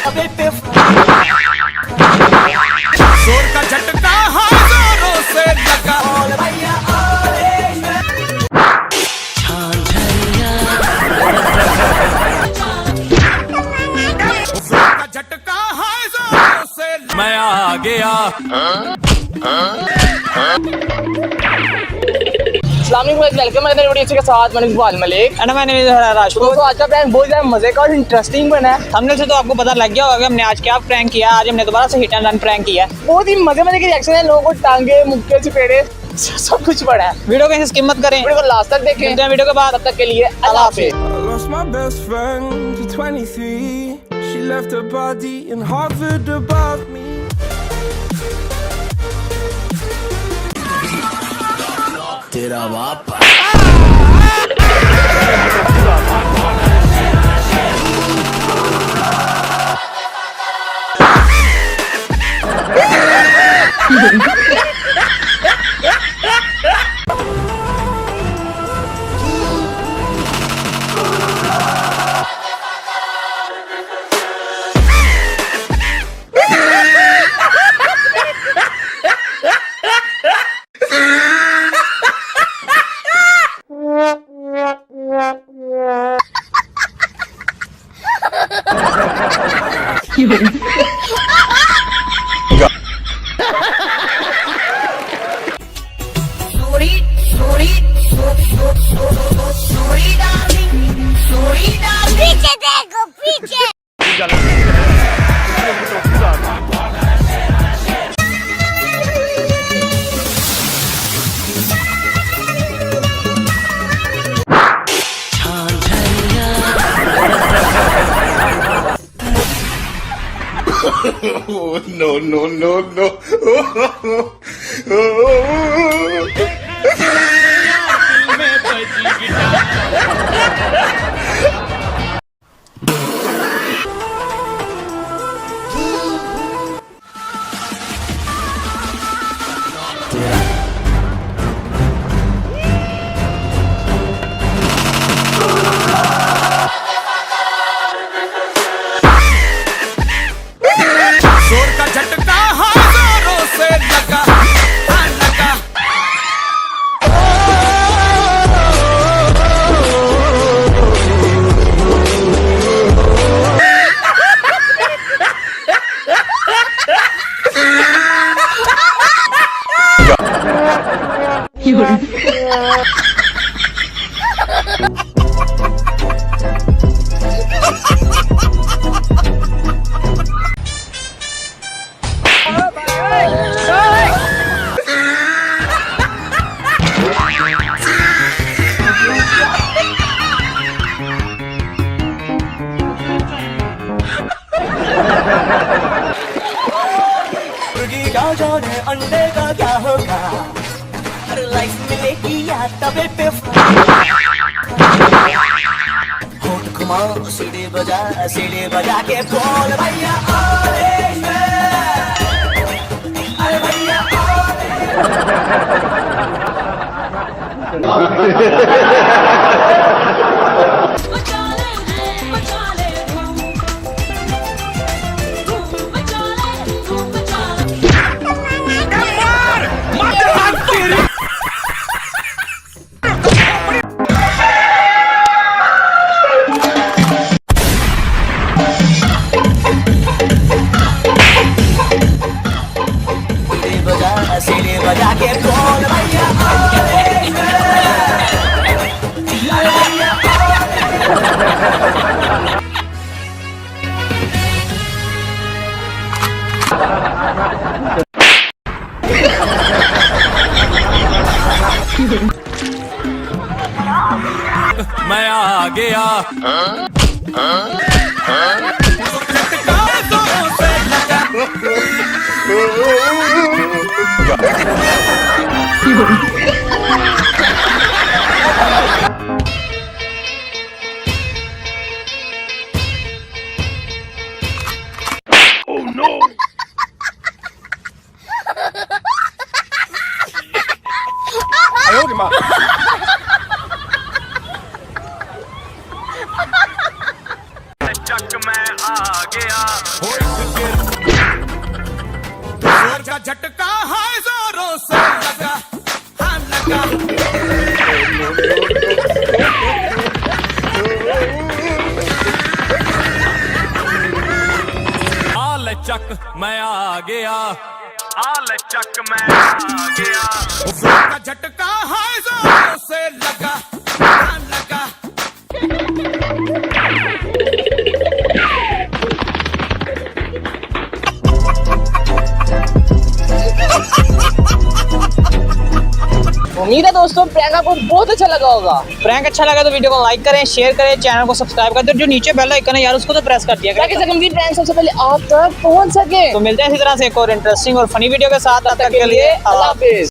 जोर का झटका हजारों से लगा। जोर का झटका हजारों से मैं आ गया। वेलकम के साथ मलिक एंड मैंने राजपूत। तो आज का प्रैंक बहुत ज्यादा मजे का और इंटरेस्टिंग बना है। हमने से तो आपको पता लग गया होगा हमने आज क्या प्रैंक किया। आज हमने दोबारा से हिट एंड रन प्रैंक किया। बहुत ही मजे मजे के रिएक्शन है, लोगों को टांगे मुक्के चपेड़े सब कुछ पड़ा है। वीडियो को स्किप मत करें, वीडियो को लास्ट तक देखें। मिलते हैं वीडियो के बाद, तब तक के लिए अल्लाह हाफिज़। I lost my best friend to 23. She left her body in Harvard above me. तेरा बाप पीछे देखो पीछे। Oh, no, no, no, no. जोर का झटका हजारों से लगा। क्या जाने अंडे का क्या होगा, हर लाइफ मिलेगी या तवे पे होठ घुमा सीढ़ी बजा के बोल भैया ऑरेंज में, अरे भैया सीढ़ी बजा के बोल भैया ऑरेंज में, अरे भैया मैं आ गया। झटका जोरों से लगा। Oh, no. चक मैं आ गया। झटका है जोरों से लगा, हाँ लगा। आल चक मैं आ गया, आल चक मैं आ गया। जोर का झटका है जोरों से लगा, हाँ लगा। उम्मीद है दोस्तों प्रैंक आपको बहुत अच्छा लगा होगा। प्रैंक अच्छा लगा तो वीडियो को लाइक करें, शेयर करें, चैनल को सब्सक्राइब कर दो। जो नीचे बेल आइकन है यार उसको तो प्रेस कर दिया ताकि कंप्लीट प्रैंक सबसे पहले आप तक पहुंच सके। तो मिलते हैं इसी तरह से एक और इंटरेस्टिंग और फनी वीडियो के साथ। तब तक के लिए अल्लाह हाफिज।